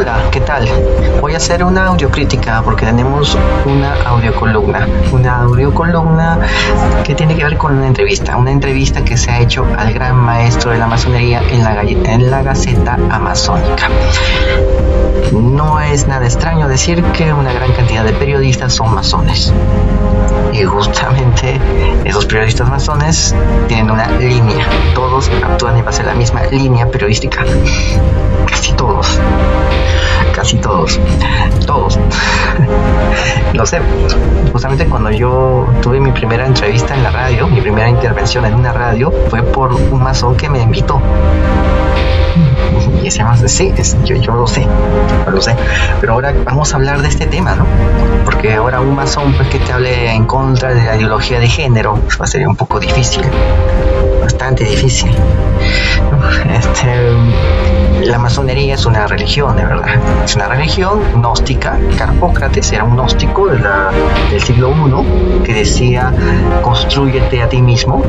Hola, ¿qué tal? Voy a hacer una audiocrítica porque tenemos una audiocolumna que tiene que ver con una entrevista que se ha hecho al gran maestro de la masonería en la Gaceta Amazónica. No es nada extraño decir que una gran cantidad de periodistas son masones. Y justamente esos periodistas masones tienen una línea. Todos actúan en base a la misma línea periodística. Casi todos. Lo sé. Justamente cuando yo tuve mi primera entrevista en la radio, mi primera intervención en una radio, fue por un masón que me invitó. Y ese masón, sí, yo lo sé. Pero ahora vamos a hablar de este tema, ¿no? Porque ahora un masón pues, que te hable en contra de la ideología de género pues, va a ser un poco difícil. Bastante difícil. La masonería es una religión, de verdad. Es una religión gnóstica. Carpócrates era un gnóstico del siglo I que decía, constrúyete a ti mismo,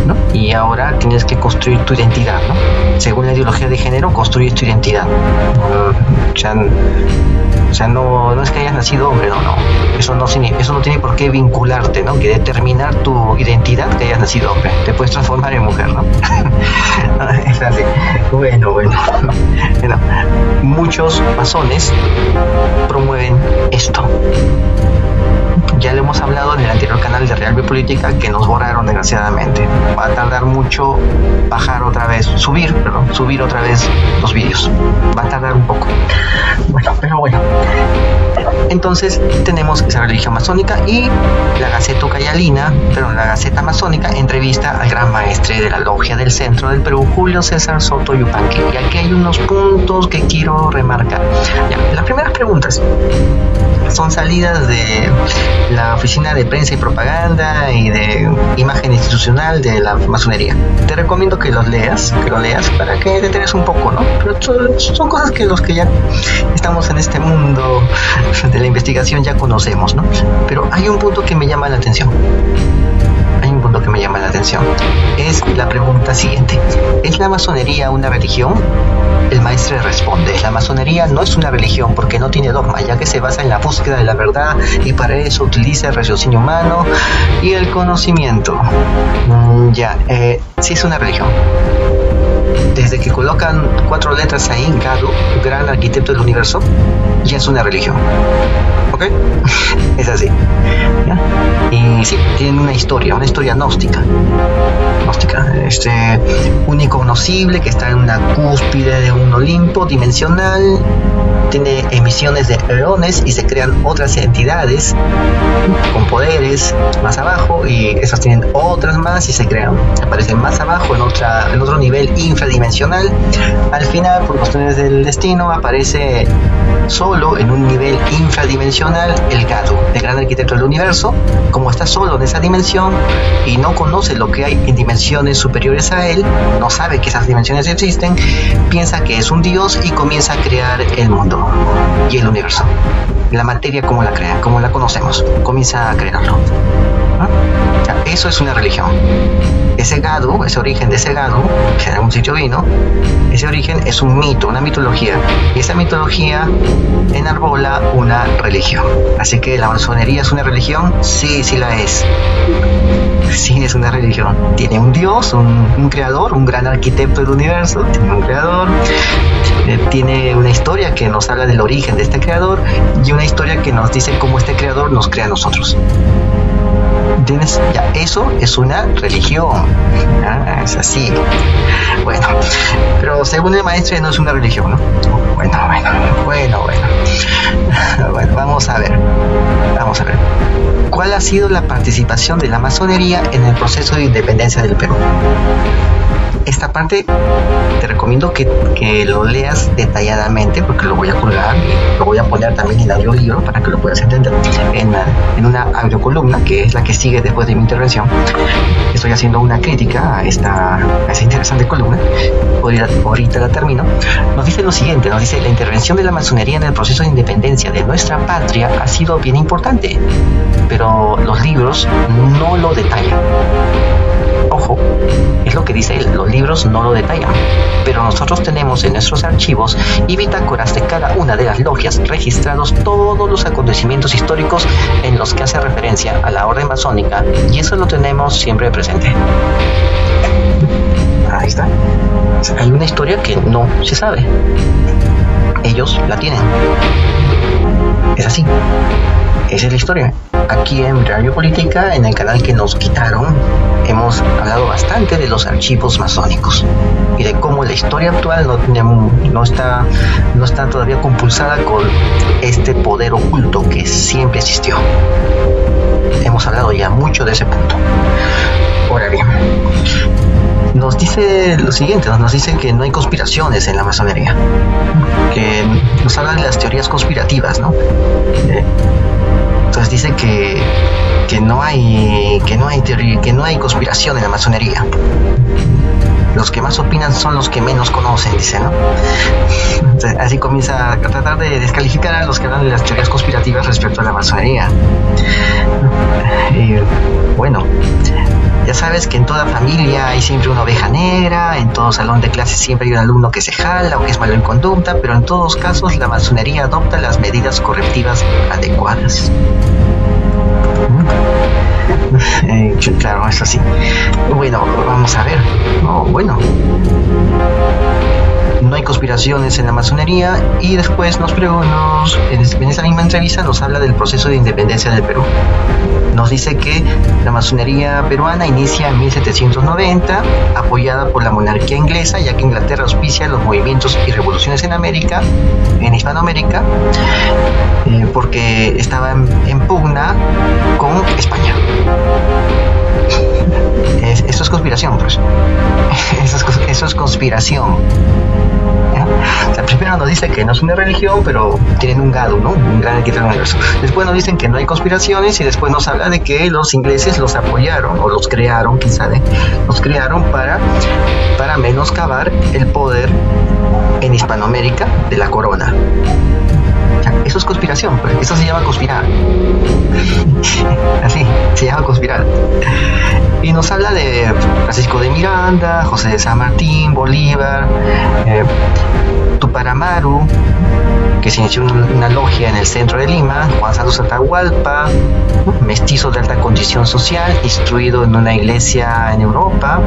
¿no? Y ahora tienes que construir tu identidad, ¿no? Según la ideología de género, construyes tu identidad. O sea, no es que hayas nacido hombre, no. Eso no tiene por qué vincularte, ¿no? Que determinar tu identidad que hayas nacido hombre. Te puedes transformar en mujer, ¿no? Es así. Bueno. Muchos masones promueven esto. Ya lo hemos hablado en el anterior canal de Real Biopolítica que nos borraron desgraciadamente. Va a tardar mucho subir otra vez los vídeos. Va a tardar un poco. Pero bueno. Entonces tenemos esa religión masónica y la Gaceta Amazónica entrevista al gran maestre de la logia del centro del Perú, Julio César Soto Yupanqui. Y aquí hay unos puntos que quiero remarcar. Las primeras preguntas son salidas de la Oficina de Prensa y Propaganda y de Imagen Institucional de la masonería. Te recomiendo que lo leas para que te enteres un poco, ¿no? Pero son cosas que los que ya estamos en este mundo de la investigación ya conocemos, ¿no? Pero hay un punto que me llama la atención. Es la pregunta siguiente: ¿es la masonería una religión? El maestre responde: la masonería no es una religión porque no tiene dogma, ya que se basa en la búsqueda de la verdad y para eso utiliza el raciocinio humano y el conocimiento. Sí es una religión. Desde que colocan 4 letras ahí, Gadu, gran arquitecto del universo, ya es una religión. ¿Ok? Es así. ¿Ya? Y sí, tienen una historia gnóstica. Un incognoscible que está en una cúspide de un Olimpo dimensional, tiene emisiones de eones y se crean otras entidades con poderes más abajo y esas tienen otras más y aparecen más abajo en otro nivel infradimensional. Al final, por cuestiones del destino, aparece solo en un nivel infradimensional el Gadu, el gran arquitecto del universo. Como está solo en esa dimensión y no conoce lo que hay en dimensiones superiores a él, no sabe que esas dimensiones existen, piensa que es un dios y comienza a crear el mundo y el universo. La materia, como la crea, como la conocemos, comienza a crearlo. Eso es una religión. Ese origen de ese Gadu, que de algún sitio vino, ese origen es un mito, una mitología. Y esa mitología enarbola una religión. Así que la masonería es una religión, sí la es. Sí, es una religión. Tiene un dios, un creador, un gran arquitecto del universo, tiene un creador. Tiene una historia que nos habla del origen de este creador y una historia que nos dice cómo este creador nos crea a nosotros. ¿Entiendes? Eso es una religión. Es así. Bueno, pero según el maestro no es una religión, ¿no? Bueno. Vamos a ver. ¿Cuál ha sido la participación de la masonería en el proceso de independencia del Perú? Esta parte te recomiendo que lo leas detalladamente porque lo voy a colgar y lo voy a poner también en audiolibro para que lo puedas entender en una audiocolumna que es la que sigue después de mi intervención. Estoy haciendo una crítica a esa interesante columna. Ahorita la termino. Nos dice lo siguiente, la intervención de la masonería en el proceso de independencia de nuestra patria ha sido bien importante, pero los libros no lo detallan. Ojo, es lo que dice él, los libros no lo detallan, pero nosotros tenemos en nuestros archivos y bitácoras de cada una de las logias registrados todos los acontecimientos históricos en los que hace referencia a la orden masónica, y eso lo tenemos siempre presente. Ahí está. Hay una historia que no se sabe. Ellos la tienen. Es así. Esa es la historia. Aquí en Radio Política, en el canal que nos quitaron, hemos hablado bastante de los archivos masónicos y de cómo la historia actual no está todavía compulsada con este poder oculto que siempre existió. Hemos hablado ya mucho de ese punto. Ahora bien, nos dice lo siguiente, nos dice que no hay conspiraciones en la masonería, que nos habla de las teorías conspirativas, ¿no? Entonces dice que no hay conspiración en la masonería. Los que más opinan son los que menos conocen, dice, ¿no? Entonces, así comienza a tratar de descalificar a los que hablan de las teorías conspirativas respecto a la masonería. Y bueno, ya sabes que en toda familia hay siempre una oveja negra, en todo salón de clases siempre hay un alumno que se jala o que es malo en conducta, pero en todos casos la masonería adopta las medidas correctivas adecuadas. Claro, eso sí. Bueno, vamos a ver. No hay conspiraciones en la masonería, y después en esa misma entrevista nos habla del proceso de independencia del Perú. Nos dice que la masonería peruana inicia en 1790, apoyada por la monarquía inglesa, ya que Inglaterra auspicia los movimientos y revoluciones en Hispanoamérica, porque estaba en pugna con España. Eso es conspiración, pues. Eso es conspiración. O sea, primero nos dice que no es una religión, pero tienen un gado, ¿no? Un gran arquitecto del universo. Después nos dicen que no hay conspiraciones, y después nos habla de que los ingleses los apoyaron, o los crearon, quién sabe, los crearon para menoscabar el poder en Hispanoamérica de la corona. Eso es conspiración, pues. Eso se llama conspirar. Así, se llama conspirar. Y nos habla de Francisco de Miranda, José de San Martín, Bolívar, Túpac Amaru, que se inició una logia en el centro de Lima, Juan Santos Atahualpa, mestizo de alta condición social, instruido en una iglesia en Europa,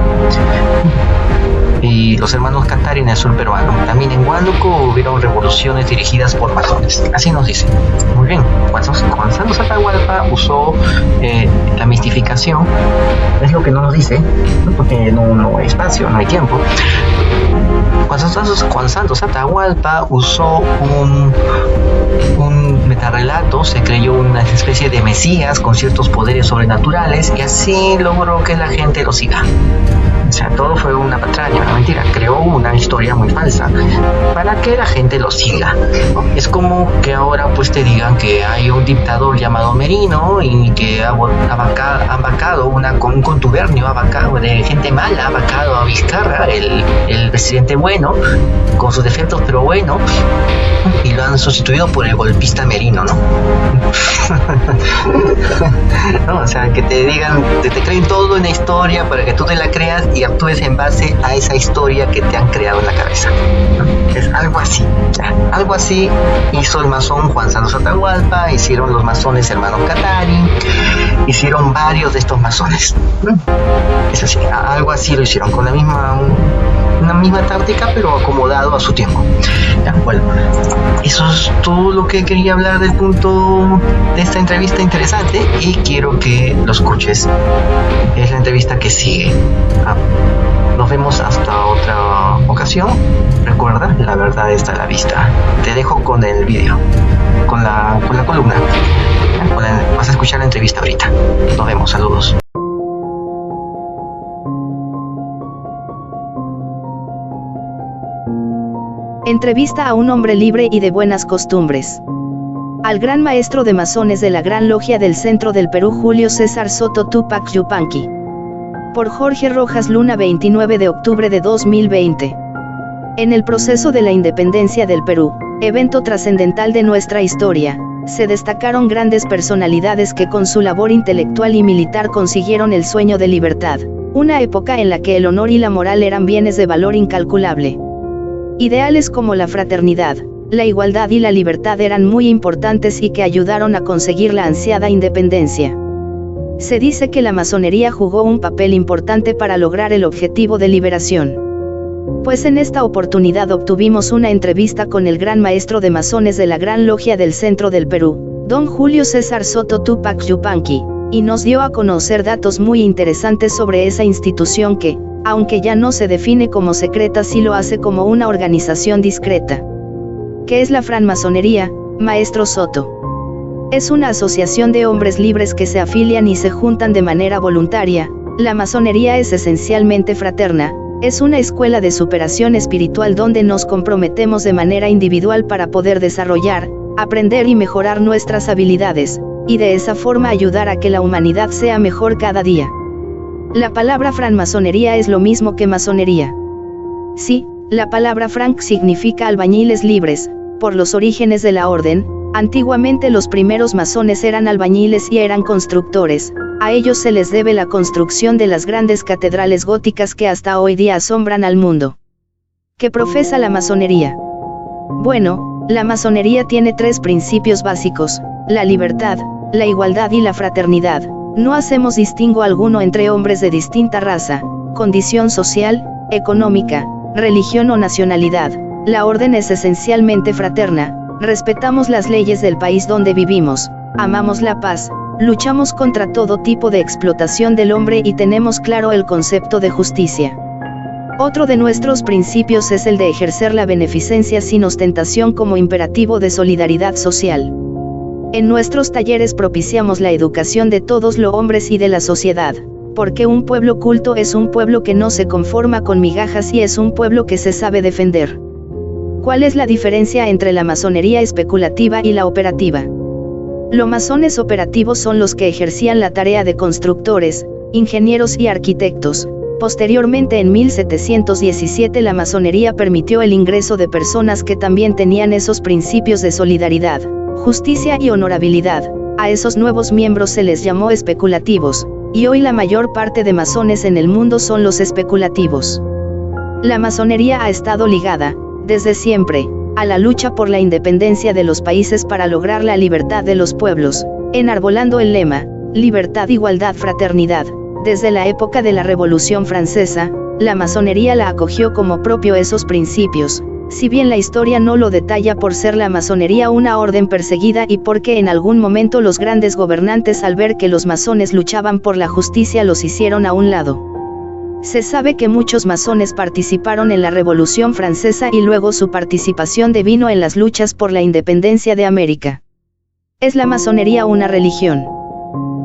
y los hermanos Katari en el sur peruano. También en Huánuco hubieron revoluciones dirigidas por masones. Así nos dice. Muy bien. Juan Santos Atahualpa usó la mistificación. Es lo que no nos dice, ¿no? Porque no hay espacio, no hay tiempo. Juan Santos Atahualpa usó un metarrelato, se creyó una especie de mesías con ciertos poderes sobrenaturales, y así logró que la gente lo siga. O sea, todo fue una patraña, una mentira. Creó una historia muy falsa para que la gente lo siga, ¿no? Es como que ahora pues te digan que hay un dictador llamado Merino y que ha vacado un contubernio de gente mala, ha vacado a Vizcarra, el presidente bueno, con sus defectos pero bueno, y lo han sustituido por el golpista Merino, ¿no? No, o sea, que te digan, te creen todo en la historia para que tú te la creas y actúes en base a esa historia que te han creado en la cabeza. Es algo así. Algo así hizo el masón Juan Santos Atahualpa, hicieron los masones hermanos Katari, hicieron varios de estos masones. Es así, algo así lo hicieron con una misma táctica, pero acomodado a su tiempo. Ya, bueno, eso es todo lo que quería hablar del punto de esta entrevista interesante, y quiero que lo escuches. Es la entrevista que sigue. Nos vemos hasta otra ocasión. Recuerda, la verdad está a la vista. Te dejo con el video, con la columna. Vas a escuchar la entrevista ahorita. Nos vemos, saludos. Entrevista a un hombre libre y de buenas costumbres. Al gran maestro de masones de la Gran Logia del Centro del Perú, Julio César Soto Túpac Yupanqui. Por Jorge Rojas Luna, 29 de octubre de 2020. En el proceso de la independencia del Perú, evento trascendental de nuestra historia, se destacaron grandes personalidades que con su labor intelectual y militar consiguieron el sueño de libertad. Una época en la que el honor y la moral eran bienes de valor incalculable. Ideales como la fraternidad, la igualdad y la libertad eran muy importantes y que ayudaron a conseguir la ansiada independencia. Se dice que la masonería jugó un papel importante para lograr el objetivo de liberación. Pues en esta oportunidad obtuvimos una entrevista con el gran maestro de masones de la Gran Logia del Centro del Perú, don Julio César Soto Tupac Yupanqui, y nos dio a conocer datos muy interesantes sobre esa institución que, aunque ya no se define como secreta, sí lo hace como una organización discreta. ¿Qué es la francmasonería, maestro Soto? Es una asociación de hombres libres que se afilian y se juntan de manera voluntaria. La masonería es esencialmente fraterna, es una escuela de superación espiritual donde nos comprometemos de manera individual para poder desarrollar, aprender y mejorar nuestras habilidades, y de esa forma ayudar a que la humanidad sea mejor cada día. La palabra francmasonería es lo mismo que masonería. Sí, la palabra franc significa albañiles libres. Por los orígenes de la orden, antiguamente los primeros masones eran albañiles y eran constructores. A ellos se les debe la construcción de las grandes catedrales góticas que hasta hoy día asombran al mundo. ¿Qué profesa la masonería? Bueno, la masonería tiene 3 principios básicos: la libertad, la igualdad y la fraternidad. No hacemos distingo alguno entre hombres de distinta raza, condición social, económica, religión o nacionalidad. La orden es esencialmente fraterna, respetamos las leyes del país donde vivimos, amamos la paz, luchamos contra todo tipo de explotación del hombre y tenemos claro el concepto de justicia. Otro de nuestros principios es el de ejercer la beneficencia sin ostentación como imperativo de solidaridad social. En nuestros talleres propiciamos la educación de todos los hombres y de la sociedad, porque un pueblo culto es un pueblo que no se conforma con migajas y es un pueblo que se sabe defender. ¿Cuál es la diferencia entre la masonería especulativa y la operativa? Los masones operativos son los que ejercían la tarea de constructores, ingenieros y arquitectos. Posteriormente, en 1717, la masonería permitió el ingreso de personas que también tenían esos principios de solidaridad, justicia y honorabilidad. A esos nuevos miembros se les llamó especulativos, y hoy la mayor parte de masones en el mundo son los especulativos. La masonería ha estado ligada, desde siempre, a la lucha por la independencia de los países para lograr la libertad de los pueblos, enarbolando el lema, libertad, igualdad, fraternidad. Desde la época de la Revolución Francesa, la masonería la acogió como propio esos principios, si bien la historia no lo detalla por ser la masonería una orden perseguida y porque en algún momento los grandes gobernantes, al ver que los masones luchaban por la justicia, los hicieron a un lado. Se sabe que muchos masones participaron en la Revolución Francesa y luego su participación devino en las luchas por la independencia de América. ¿Es la masonería una religión?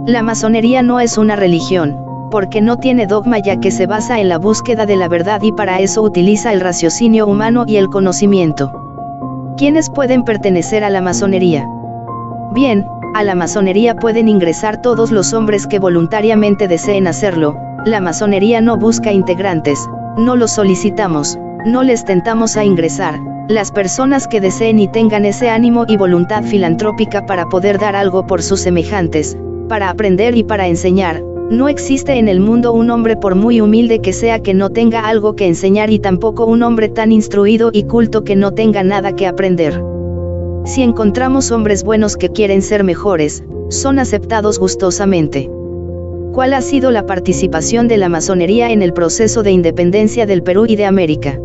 La masonería no es una religión, porque no tiene dogma, ya que se basa en la búsqueda de la verdad y para eso utiliza el raciocinio humano y el conocimiento. ¿Quiénes pueden pertenecer a la masonería? Bien, a la masonería pueden ingresar todos los hombres que voluntariamente deseen hacerlo. La masonería no busca integrantes, no los solicitamos, no les tentamos a ingresar. Las personas que deseen y tengan ese ánimo y voluntad filantrópica para poder dar algo por sus semejantes, para aprender y para enseñar. No existe en el mundo un hombre, por muy humilde que sea, que no tenga algo que enseñar, y tampoco un hombre tan instruido y culto que no tenga nada que aprender. Si encontramos hombres buenos que quieren ser mejores, son aceptados gustosamente. ¿Cuál ha sido la participación de la masonería en el proceso de independencia del Perú y de América?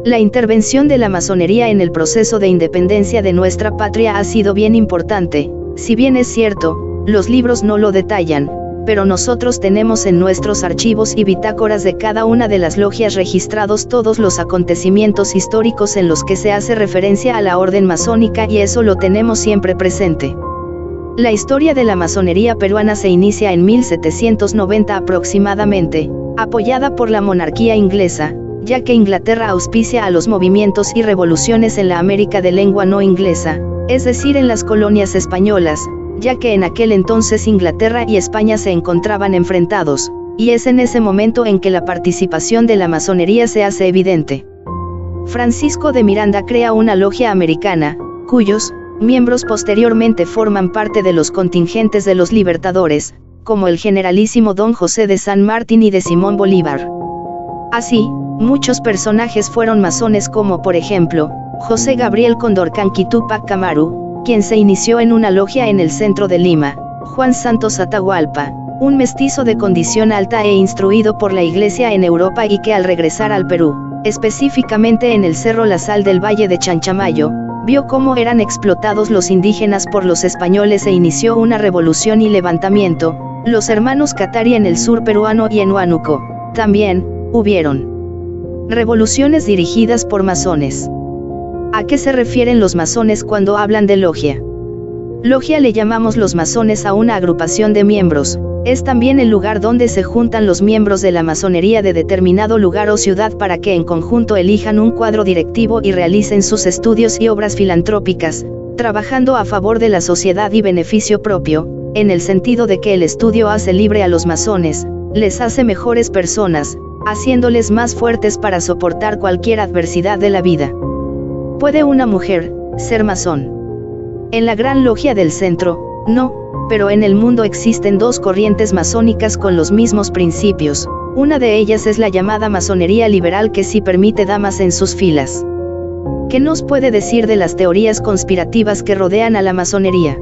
La intervención de la masonería en el proceso de independencia de nuestra patria ha sido bien importante. Si bien es cierto, los libros no lo detallan, pero nosotros tenemos en nuestros archivos y bitácoras de cada una de las logias registrados todos los acontecimientos históricos en los que se hace referencia a la orden masónica, y eso lo tenemos siempre presente. La historia de la masonería peruana se inicia en 1790 aproximadamente, apoyada por la monarquía inglesa, ya que Inglaterra auspicia a los movimientos y revoluciones en la América de lengua no inglesa, es decir, en las colonias españolas, ya que en aquel entonces Inglaterra y España se encontraban enfrentados, y es en ese momento en que la participación de la masonería se hace evidente. Francisco de Miranda crea una logia americana, cuyos miembros posteriormente forman parte de los contingentes de los libertadores, como el generalísimo Don José de San Martín y de Simón Bolívar. Así, muchos personajes fueron masones como por ejemplo, José Gabriel Condorcanqui Túpac Amaru, quien se inició en una logia en el centro de Lima, Juan Santos Atahualpa, un mestizo de condición alta e instruido por la Iglesia en Europa y que al regresar al Perú, específicamente en el Cerro La Sal del Valle de Chanchamayo, vio cómo eran explotados los indígenas por los españoles e inició una revolución y levantamiento, los hermanos Catari en el sur peruano y en Huánuco. También, hubieron revoluciones dirigidas por masones. ¿A qué se refieren los masones cuando hablan de logia? Logia le llamamos los masones a una agrupación de miembros, es también el lugar donde se juntan los miembros de la masonería de determinado lugar o ciudad para que en conjunto elijan un cuadro directivo y realicen sus estudios y obras filantrópicas, trabajando a favor de la sociedad y beneficio propio, en el sentido de que el estudio hace libre a los masones, les hace mejores personas, haciéndoles más fuertes para soportar cualquier adversidad de la vida. ¿Puede una mujer ser masón? En la Gran Logia del Centro, no, pero en el mundo existen dos corrientes masónicas con los mismos principios. Una de ellas es la llamada masonería liberal que sí permite damas en sus filas. ¿Qué nos puede decir de las teorías conspirativas que rodean a la masonería?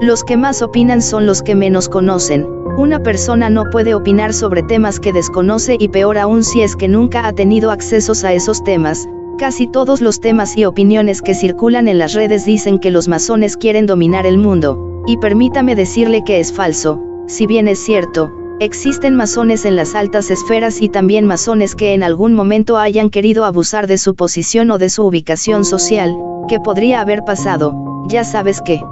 Los que más opinan son los que menos conocen. Una persona no puede opinar sobre temas que desconoce y peor aún si es que nunca ha tenido accesos a esos temas. Casi todos los temas y opiniones que circulan en las redes dicen que los masones quieren dominar el mundo, y permítame decirle que es falso. Si bien es cierto, existen masones en las altas esferas y también masones que en algún momento hayan querido abusar de su posición o de su ubicación social, que podría haber pasado, ya sabes que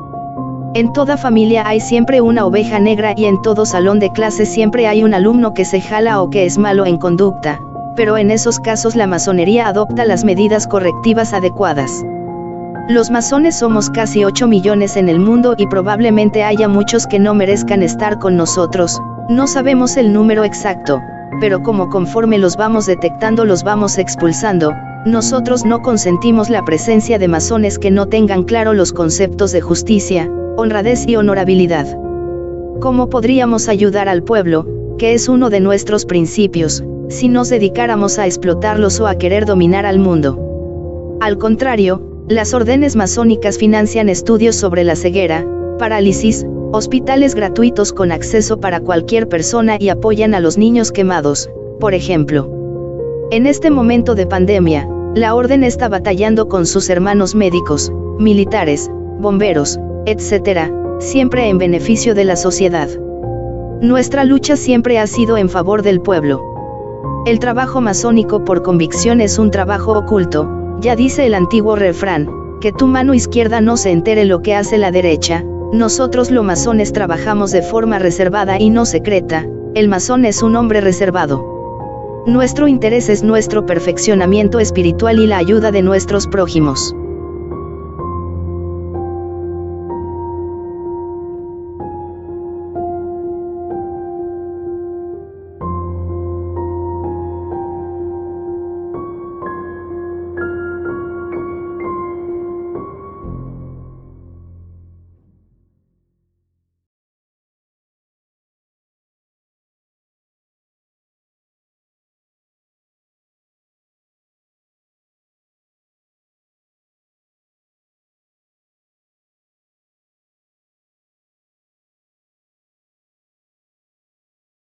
en toda familia hay siempre una oveja negra y en todo salón de clase siempre hay un alumno que se jala o que es malo en conducta. Pero en esos casos la masonería adopta las medidas correctivas adecuadas. Los masones somos casi 8 millones en el mundo y probablemente haya muchos que no merezcan estar con nosotros, no sabemos el número exacto, pero como conforme los vamos detectando los vamos expulsando, nosotros no consentimos la presencia de masones que no tengan claro los conceptos de justicia, honradez y honorabilidad. ¿Cómo podríamos ayudar al pueblo, que es uno de nuestros principios, si nos dedicáramos a explotarlos o a querer dominar al mundo? Al contrario, las órdenes masónicas financian estudios sobre la ceguera, parálisis, hospitales gratuitos con acceso para cualquier persona y apoyan a los niños quemados, por ejemplo. En este momento de pandemia, la orden está batallando con sus hermanos médicos, militares, bomberos, etc., siempre en beneficio de la sociedad. Nuestra lucha siempre ha sido en favor del pueblo. El trabajo masónico por convicción es un trabajo oculto, ya dice el antiguo refrán, que tu mano izquierda no se entere lo que hace la derecha. Nosotros los masones trabajamos de forma reservada y no secreta, el masón es un hombre reservado. Nuestro interés es nuestro perfeccionamiento espiritual y la ayuda de nuestros prójimos.